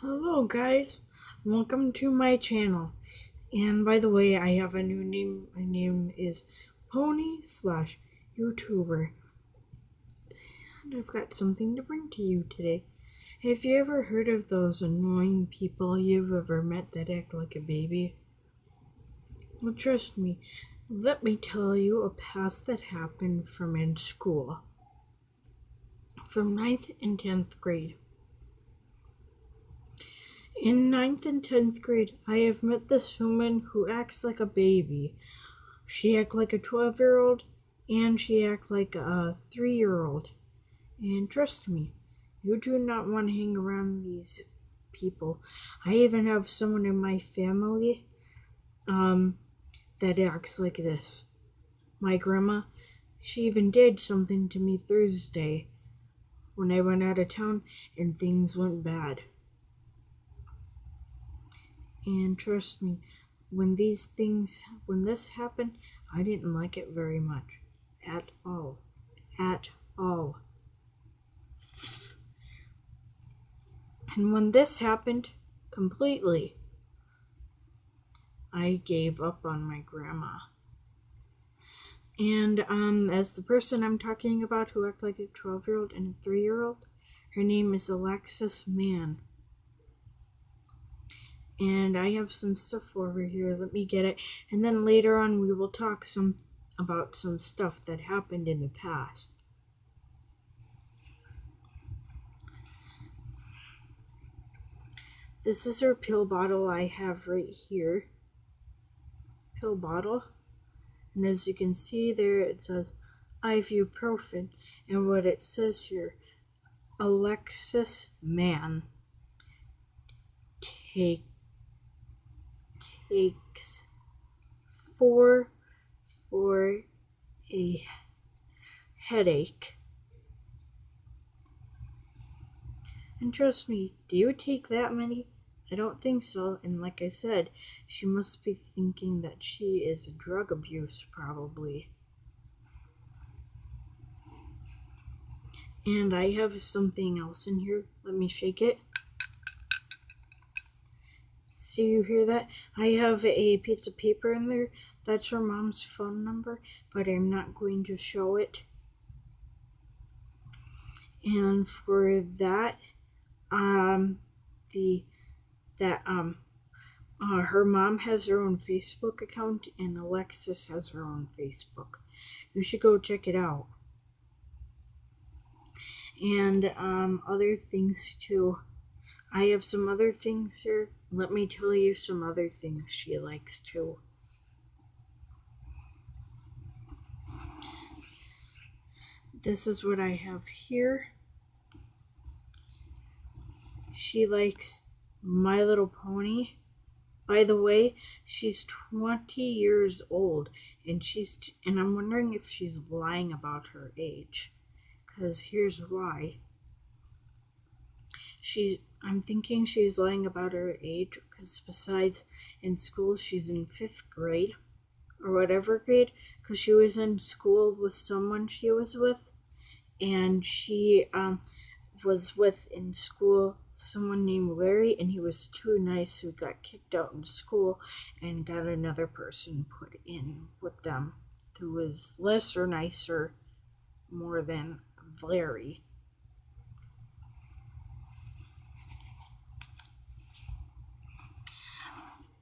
Hello guys, welcome to my channel. And by the way, I have a new name. My name is Pony slash YouTuber. And I've got something to bring to you today. Have you ever heard of those annoying people you've ever met that act like a baby? Well, trust me, let me tell you a past that happened from in school. From ninth and 10th grade. In ninth and 10th grade, I have met this woman who acts like a baby. She acts like a 12-year-old and she acts like a 3-year-old. And trust me, you do not want to hang around these people. I even have someone in my family that acts like this. My grandma, she even did something to me Thursday when I went out of town and things went bad. And trust me, when this happened, I didn't like it very much. At all. At all. And when this happened, completely, I gave up on my grandma. And as the person I'm talking about who acted like a 12-year-old and a 3-year-old, her name is Alexis Mann. And I have some stuff over here. Let me get it. And then later on we will talk about some stuff that happened in the past. This is her pill bottle I have right here. Pill bottle. And as you can see there, it says ibuprofen. And what it says here, Alexis Mann takes for a headache. And trust me, do you take that many? I don't think so. And like I said, she must be thinking that she is drug abuse, probably. And I have something else in here. Let me shake it. So you hear that? I have a piece of paper in there. That's her mom's phone number, but I'm not going to show it. And for that, her mom has her own Facebook account and Alexis has her own Facebook. You should go check it out. And other things too. I have some other things here. Let me tell you some other things she likes too. This is what I have here. She likes My Little Pony. By the way, she's 20 years old, and I'm wondering if she's lying about her age. 'Cause here's why. I'm thinking she's lying about her age because besides in school she's in 5th grade or whatever grade, because she was in school with someone she was with, and she was with in school someone named Larry, and he was too nice, so he got kicked out in school and got another person put in with them who was less or nicer more than Larry.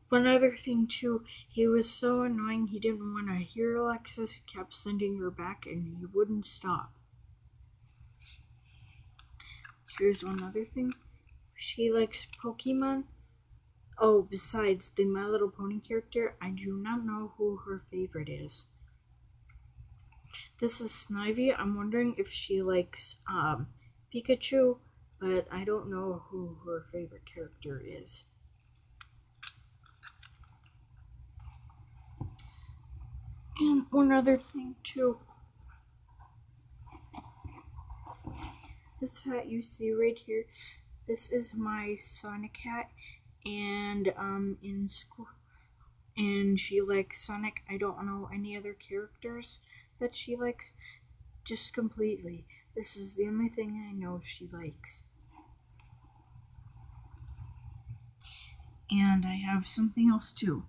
One other thing too, he was so annoying, he didn't want to hear Alexis, he kept sending her back and he wouldn't stop. Here's one other thing. She likes Pokemon. Oh, besides the My Little Pony character, I do not know who her favorite is. This is Snivy. I'm wondering if she likes Pikachu, but I don't know who her favorite character is. And one other thing too. This hat you see right here, this is my Sonic hat, and in school, and she likes Sonic. I don't know any other characters that she likes, just completely. This is the only thing I know she likes. And I have something else too.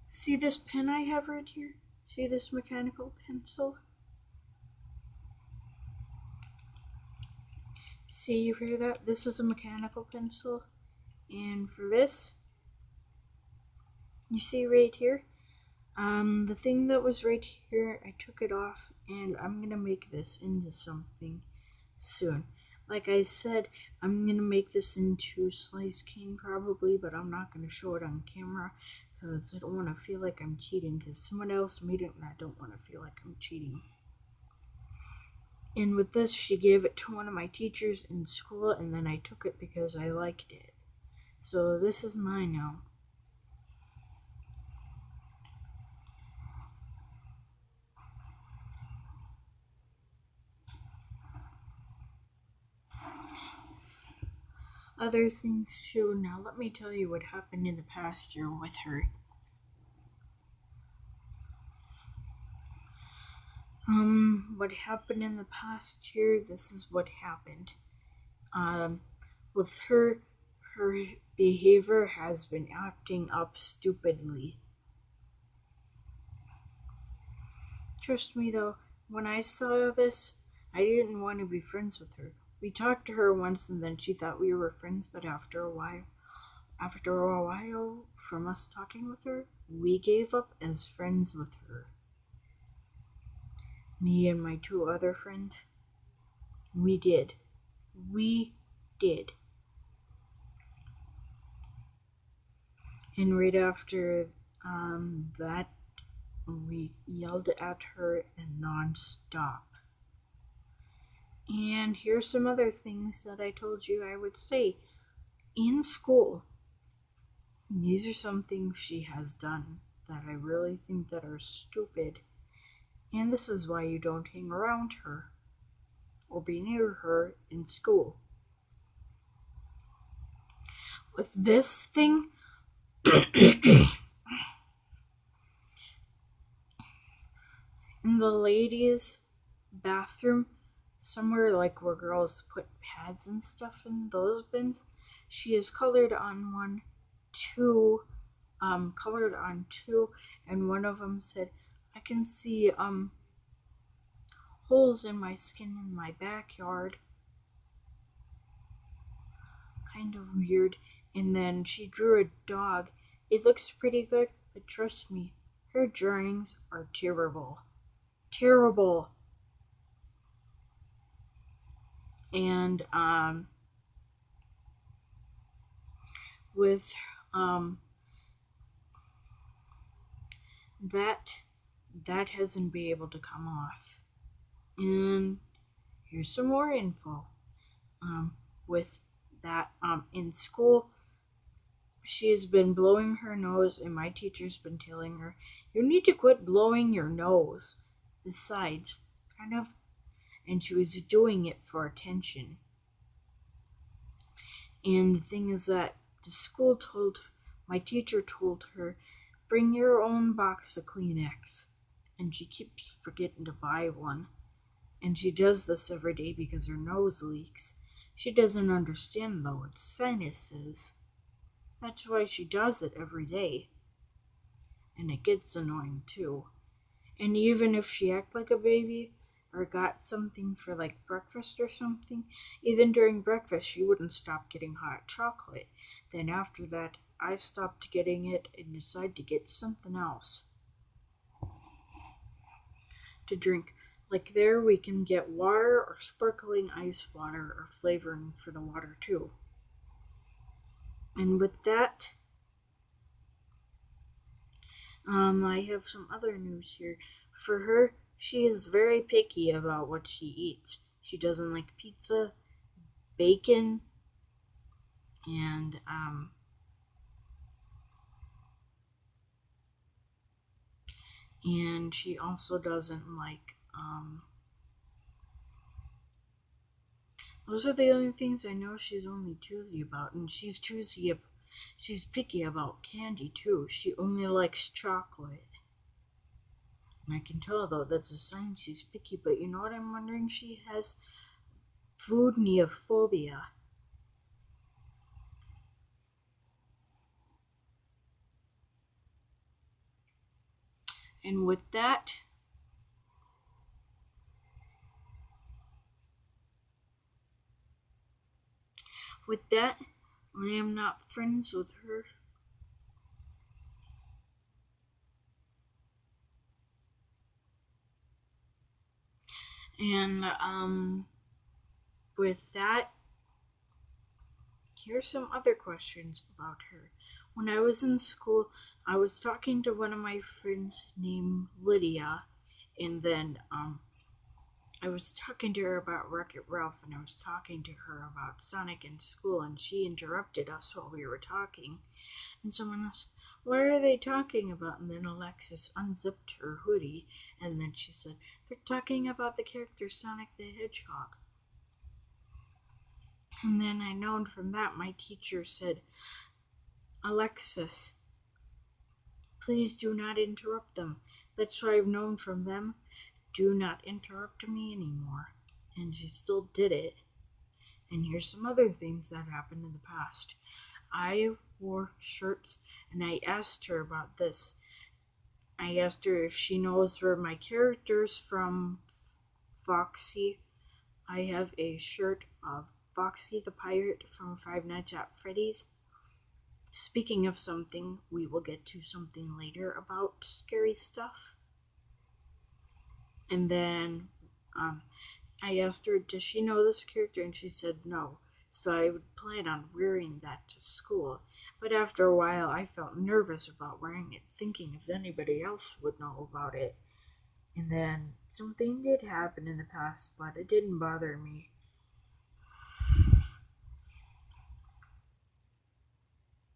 See this pen I have right here? See this mechanical pencil? See, you hear that? This is a mechanical pencil. And for this, you see right here? The thing that was right here, I took it off, and I'm gonna make this into something soon. Like I said, I'm gonna make this into slice cane probably, but I'm not gonna show it on camera because I don't want to feel like I'm cheating. Because someone else made it, and I don't want to feel like I'm cheating. And with this, she gave it to one of my teachers in school, and then I took it because I liked it. So this is mine now. Other things too. Now let me tell you what happened in the past year with her. What happened in the past year? This is what happened. Um, with her behavior has been acting up stupidly. Trust me though, when I saw this, I didn't want to be friends with her. We talked to her once and then she thought we were friends, but after a while from us talking with her, we gave up as friends with her. Me and my two other friends, we did. We did. And right after that, we yelled at her and non-stop. And here's some other things that I told you I would say in school. These are some things she has done that I really think that are stupid. And this is why you don't hang around her or be near her in school. With this thing, in the ladies' bathroom, somewhere like where girls put pads and stuff in those bins, she is colored on two, and one of them said, "I can see holes in my skin in my backyard." Kind of weird. And then she drew a dog. It looks pretty good, but trust me, her drawings are terrible. Terrible. And with that hasn't been able to come off. And here's some more info. With that in school, she has been blowing her nose, and my teacher's been telling her, "You need to quit blowing your nose." Besides, and she was doing it for attention. And the thing is that my teacher told her, "Bring your own box of Kleenex." And she keeps forgetting to buy one. And she does this every day because her nose leaks. She doesn't understand though what sinuses. That's why she does it every day. And it gets annoying too. And even if she acts like a baby or got something for like breakfast or something, even during breakfast she wouldn't stop getting hot chocolate. Then after that, I stopped getting it and decided to get something else to drink. Like there we can get water or sparkling ice water or flavoring for the water too. And with that, I have some other news here. For her, she is very picky about what she eats. She doesn't like pizza, bacon, and she also doesn't like those are the only things I know she's only choosy about. And she's picky about candy too. She only likes chocolate. And I can tell though that's a sign she's picky, but you know what I'm wondering? She has food neophobia. And with that, I am not friends with her. And with that, here's some other questions about her. When I was in school, I was talking to one of my friends named Lydia, and then I was talking to her about Wreck-It Ralph, and I was talking to her about Sonic in school, and she interrupted us while we were talking. And someone asked, "What are they talking about?" And then Alexis unzipped her hoodie, and then she said, "They're talking about the character Sonic the Hedgehog." And then I known from that my teacher said, "Alexis, please do not interrupt them." That's what I've known from them. Do not interrupt me anymore. And she still did it. And here's some other things that happened in the past. I wore shirts and I asked her about this. I asked her if she knows where my characters from Foxy. I have a shirt of Foxy the Pirate from Five Nights at Freddy's. Speaking of something, we will get to something later about scary stuff. And then I asked her, does she know this character? And she said no. So I would plan on wearing that to school. But after a while, I felt nervous about wearing it, thinking if anybody else would know about it. And then something did happen in the past, but it didn't bother me.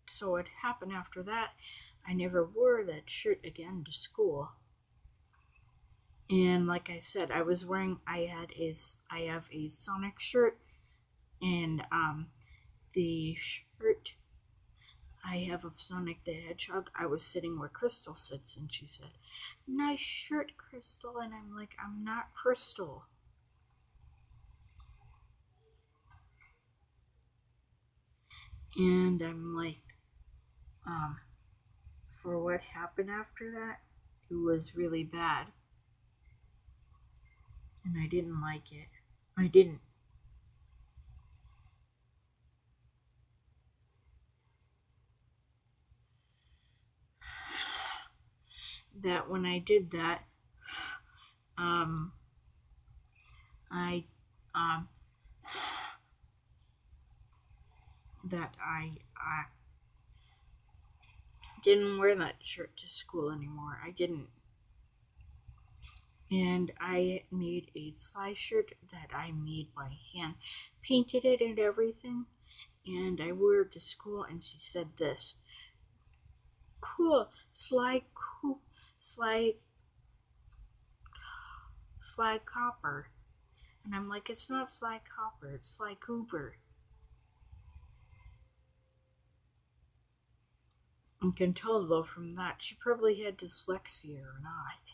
So what happened after that, I never wore that shirt again to school. And like I said, I have a Sonic shirt, and the shirt I have of Sonic the Hedgehog, I was sitting where Crystal sits, and she said, "Nice shirt, Crystal." And I'm like, "I'm not Crystal." And I'm like, for what happened after that, it was really bad. And I didn't like it. I didn't. That when I did that, um, I, um, that I didn't wear that shirt to school anymore. I didn't. And I made a Sly shirt that I made by hand, painted it and everything, and I wore it to school. And she said this, "Cool, cool, Sly, Sly Copper." And I'm like, "It's not Sly Copper, it's Sly Cooper." You can tell though from that she probably had dyslexia or not.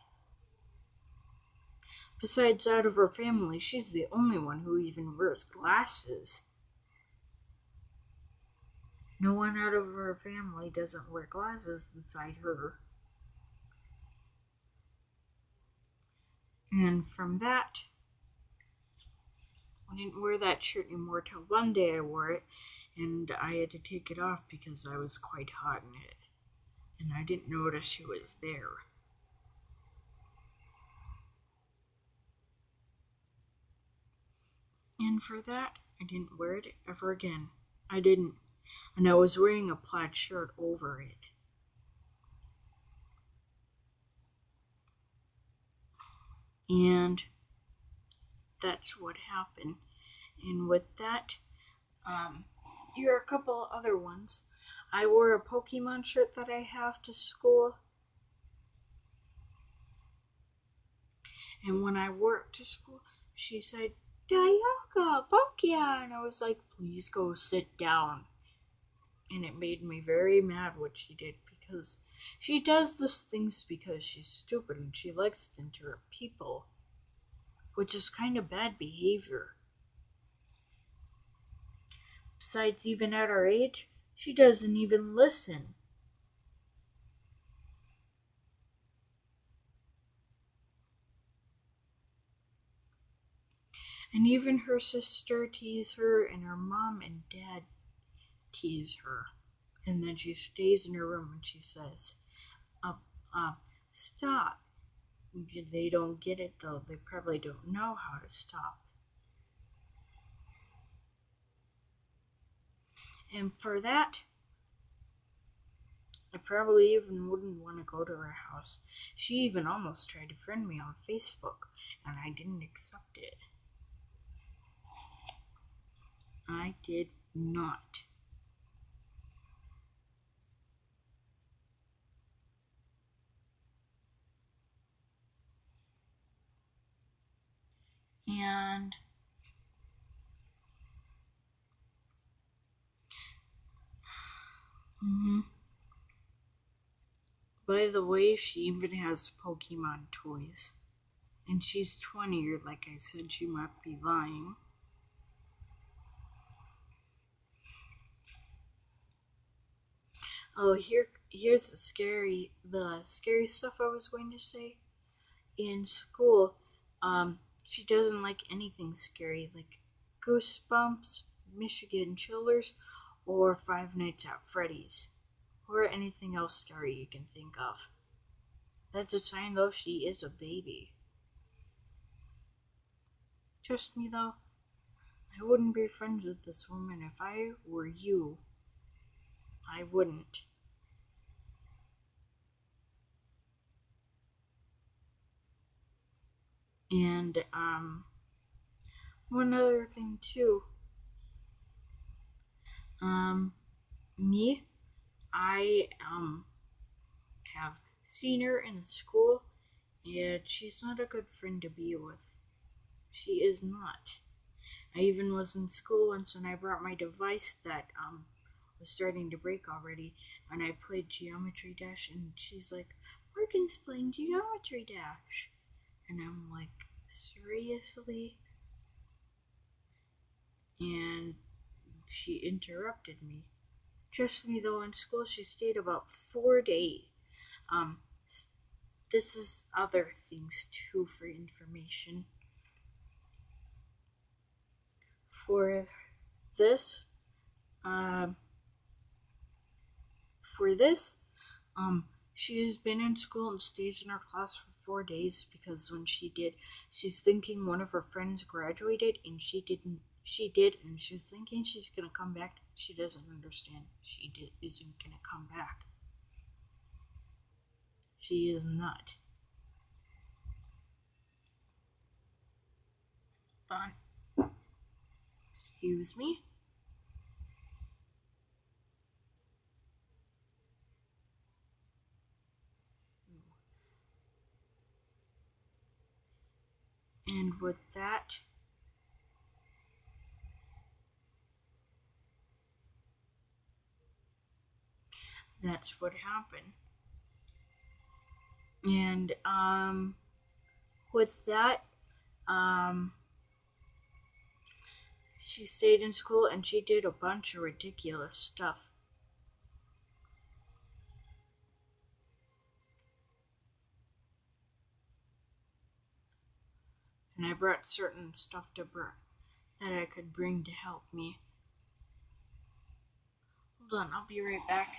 Besides, out of her family, she's the only one who even wears glasses. No one out of her family doesn't wear glasses beside her. And from that, I didn't wear that shirt anymore till one day I wore it and I had to take it off because I was quite hot in it. And I didn't notice she was there. And for that, I didn't wear it ever again. I didn't. And I was wearing a plaid shirt over it. And that's what happened. And with that, here are a couple other ones. I wore a Pokemon shirt that I have to school. And when I wore it to school, she said, "Dialga, Pokemon." And I was like, "Please go sit down." And it made me very mad what she did because she does these things because she's stupid and she likes to interrupt people, which is kind of bad behavior. Besides, even at our age, she doesn't even listen. And even her sister tease her, and her mom and dad tease her. And then she stays in her room and she says, uh, uh, stop. They don't get it though. They probably don't know how to stop. And for that, I probably even wouldn't want to go to her house. She even almost tried to friend me on Facebook, and I didn't accept it. I did not. And by the way, she even has Pokemon toys. And she's 20, or like I said, she might be lying. Oh, here's the scary stuff I was going to say. In school, she doesn't like anything scary, like Goosebumps, Michigan Chillers, or Five Nights at Freddy's, or anything else scary you can think of. That's a sign, though, she is a baby. Trust me, though, I wouldn't be friends with this woman if I were you. I wouldn't. And one other thing too. Um, me, I have seen her in school, and she's not a good friend to be with. She is not. I even was in school once, and I brought my device that was starting to break already, and I played Geometry Dash, and she's like, "Morgan's playing Geometry Dash," and I'm like, "Seriously?" And she interrupted me. Trust me, though, in school she stayed about 4 days. Um, this is other things too for information. For this, um, for this, she has been in school and stays in her class for 4 days because when she did, she's thinking one of her friends graduated and she didn't. She did, and she's thinking she's gonna come back. She doesn't understand. Isn't gonna come back. She is not. Fine. Excuse me. And with that, that's what happened. And with that, um, she stayed in school and she did a bunch of ridiculous stuff. And I brought certain stuff that I could bring to help me. Hold on, I'll be right back.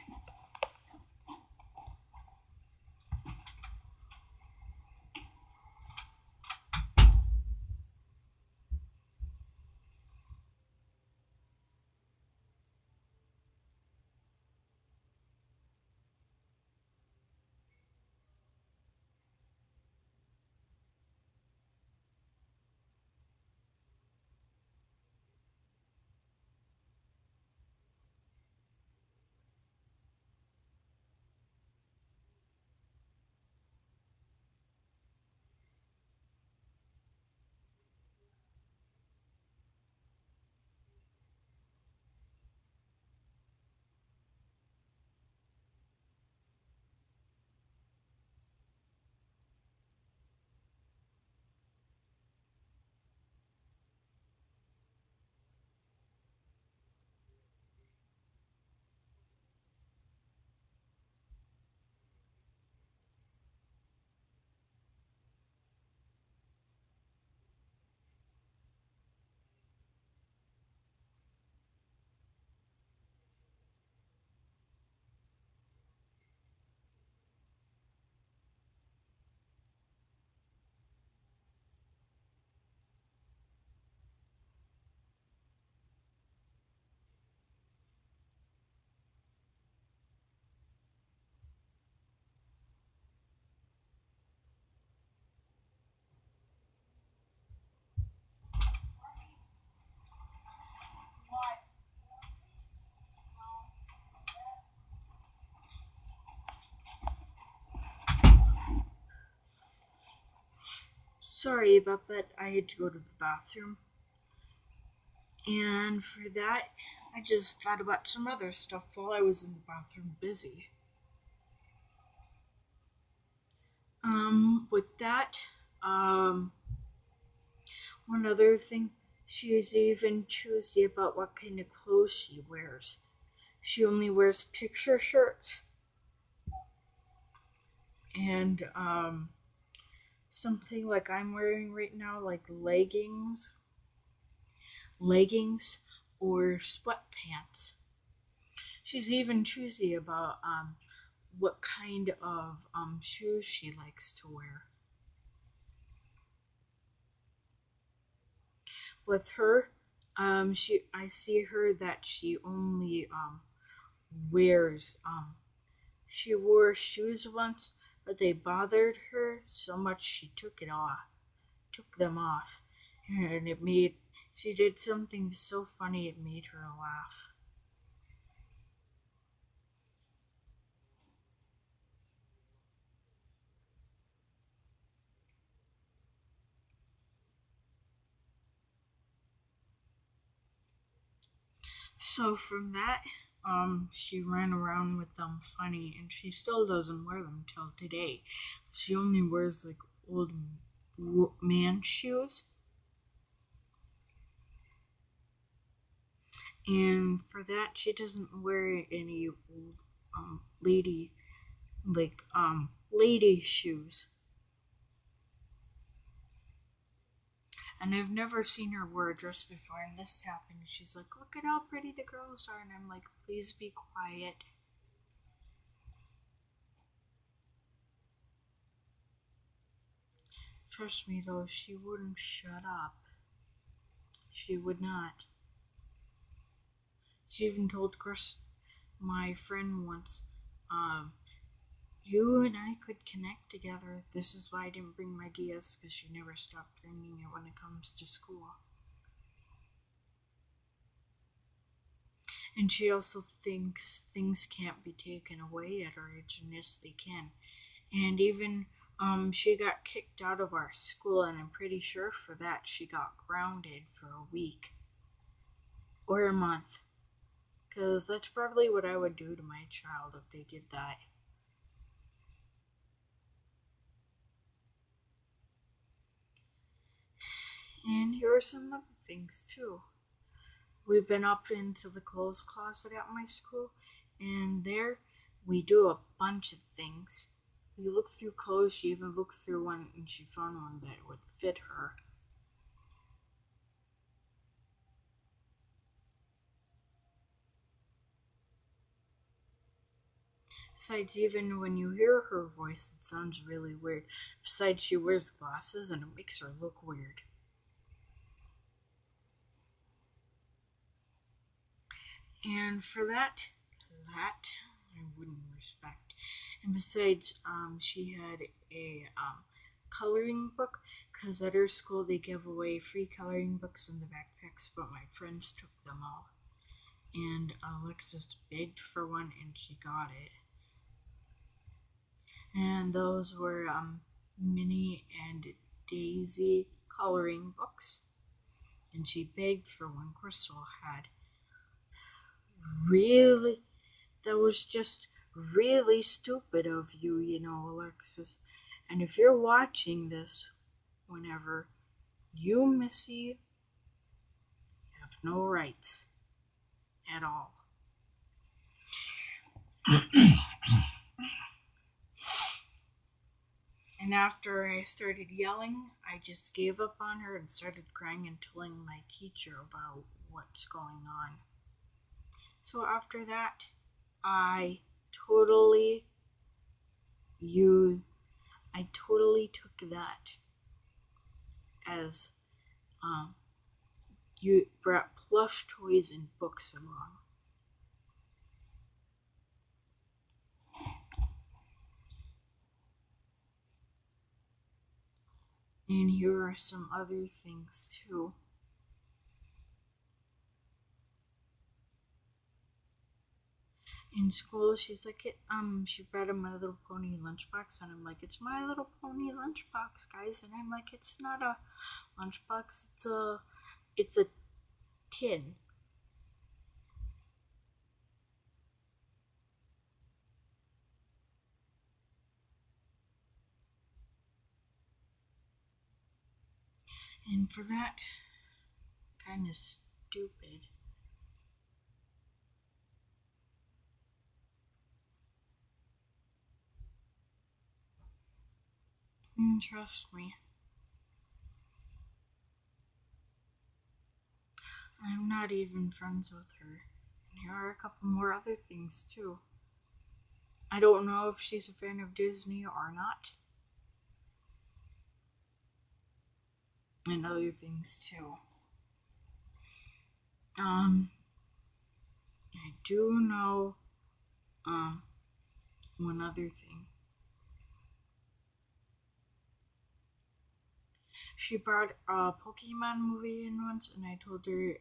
Sorry about that. I had to go to the bathroom. And for that, I just thought about some other stuff while I was in the bathroom busy. With that, um, one other thing, she is even choosy about what kind of clothes she wears. She only wears picture shirts and something like I'm wearing right now, like leggings, or sweatpants. She's even choosy about what kind of shoes she likes to wear. With her, she I see her that she only wears she wore shoes once, but they bothered her so much she took them off, and it made she did something so funny it made her laugh. So from that, she ran around with them funny, and she still doesn't wear them till today. She only wears like old man shoes, and for that, she doesn't wear any old lady lady shoes. And I've never seen her wear a dress before, and this happened. She's like, "Look at how pretty the girls are," and I'm like, "Please be quiet." Trust me, though, she wouldn't shut up. She would not. She even told Chris, my friend, once, um, "You and I could connect together. This is why I didn't bring my DS, because she never stopped bringing it when it comes to school." And she also thinks things can't be taken away at her age, and yes, they can. And even she got kicked out of our school, and I'm pretty sure for that she got grounded for a week or a month. Because that's probably what I would do to my child if they did that. And here are some other things too. We've been up into the clothes closet at my school, and there we do a bunch of things. We look through clothes, she even looked through one and she found one that would fit her. Besides, even when you hear her voice, it sounds really weird. Besides, she wears glasses and it makes her look weird. And for that I wouldn't respect. And besides, she had a coloring book because at her school they give away free coloring books in the backpacks, but my friends took them all. And Alexis begged for one and she got it. And those were Minnie and Daisy coloring books. And she begged for one Crystal had. Really? That was just really stupid of you, Alexis. And if you're watching this, whenever you, Missy, have no rights at all. And after I started yelling, I just gave up on her and started crying and telling my teacher about what's going on. So after that, I totally you I totally took that as you brought plush toys and books along. And here are some other things too. in school, she's like, she brought a My Little Pony lunchbox, and I'm like, it's My Little Pony lunchbox, guys, and I'm like, it's not a lunchbox, it's a tin. And for that, kind of stupid. And trust me, I'm not even friends with her. And here are a couple more other things too. I don't know if she's a fan of Disney or not. And other things too. I do know one other thing. She brought a Pokemon movie in once, and I told her,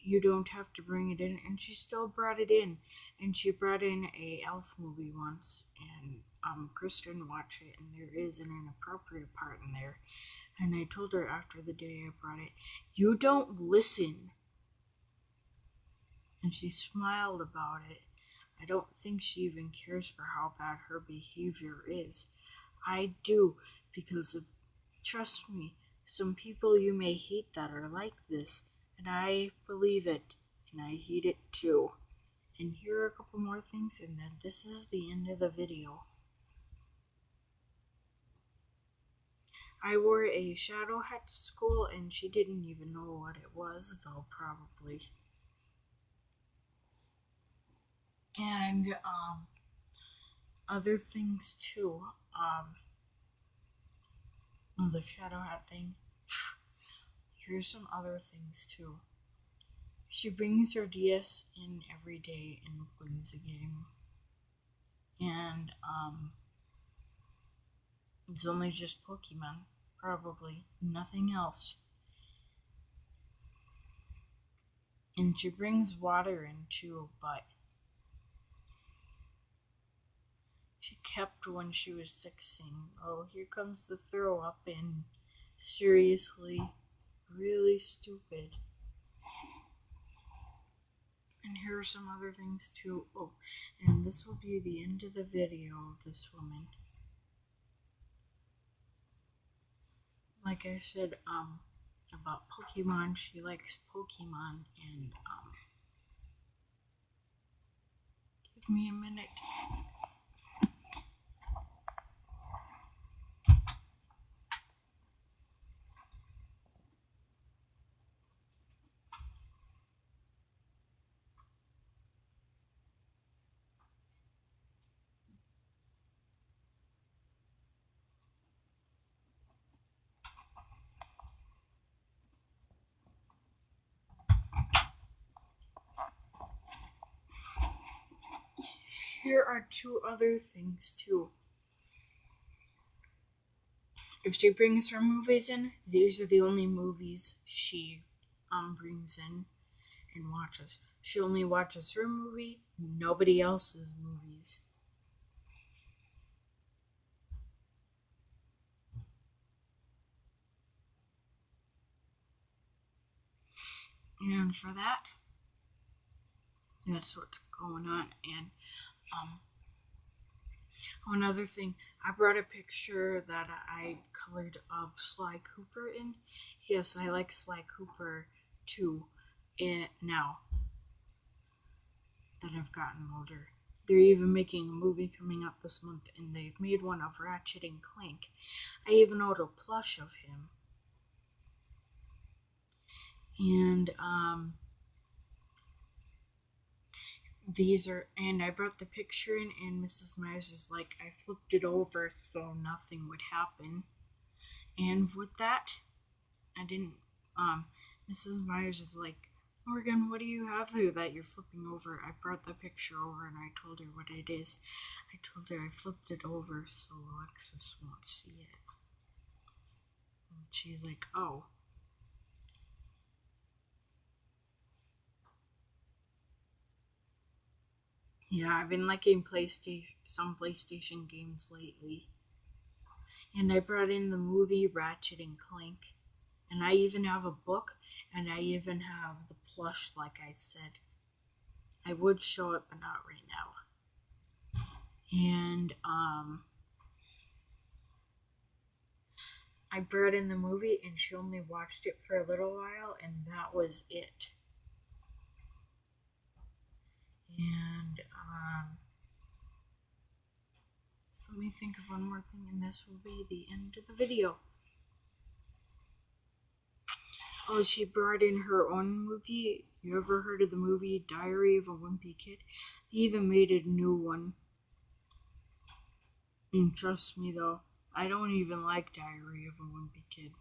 you don't have to bring it in, and she still brought it in. And she brought in a Elf movie once, and Kristen watched it, and there is an inappropriate part in there. And I told her after the day I brought it, you don't listen. And she smiled about it. I don't think she even cares for how bad her behavior is. I do, because of, trust me, some people you may hate that are like this, and I believe it, and I hate it too. And here are a couple more things, and then this is the end of the video. I wore a shadow hat to school, and she didn't even know what it was, though, probably. And other things too. The shadow hat thing. Here's some other things too. She brings her DS in every day and plays a game. And it's only just Pokemon, probably. Nothing else. And she brings water in too, but she kept when she was 16. Oh, here comes the throw up, and seriously, really stupid. And here are some other things too. Oh, and this will be the end of the video of this woman. Like I said, about Pokemon, she likes Pokemon, and give me a minute. Here are two other things too. If she brings her movies in, these are the only movies she brings in and watches. She only watches her movie, nobody else's movies. And for that, that's what's going on. And one other thing, I brought a picture that I colored of Sly Cooper in. Yes, I like Sly Cooper too. Now that I've gotten older, they're even making a movie coming up this month, and they've made one of Ratchet and Clank. I even ordered a plush of him. And these are, and I brought the picture in, and Mrs. Myers is like, I flipped it over so nothing would happen. And with that, I didn't, Mrs. Myers is like, Morgan, what do you have there that you're flipping over? I brought the picture over, and I told her what it is. I told her I flipped it over so Alexis won't see it. And she's like, oh. Yeah, I've been liking some PlayStation games lately. And I brought in the movie Ratchet and Clank. And I even have a book, and I even have the plush, like I said. I would show it, but not right now. And I brought in the movie, and she only watched it for a little while, and that was it. And so let me think of one more thing, and this will be the end of the video. Oh, she brought in her own movie. You ever heard of the movie Diary of a Wimpy Kid? They even made a new one. And trust me though, I don't even like Diary of a Wimpy Kid.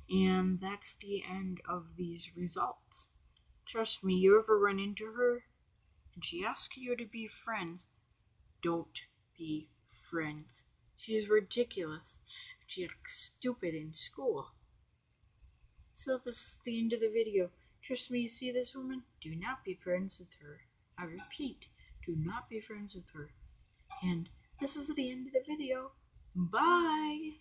And that's the end of these results. Trust me, you ever run into her and she asks you to be friends, don't be friends. She's ridiculous. She acts stupid in school. So this is the end of the video. Trust me, you see this woman? Do not be friends with her. I repeat, do not be friends with her. And this is the end of the video. Bye!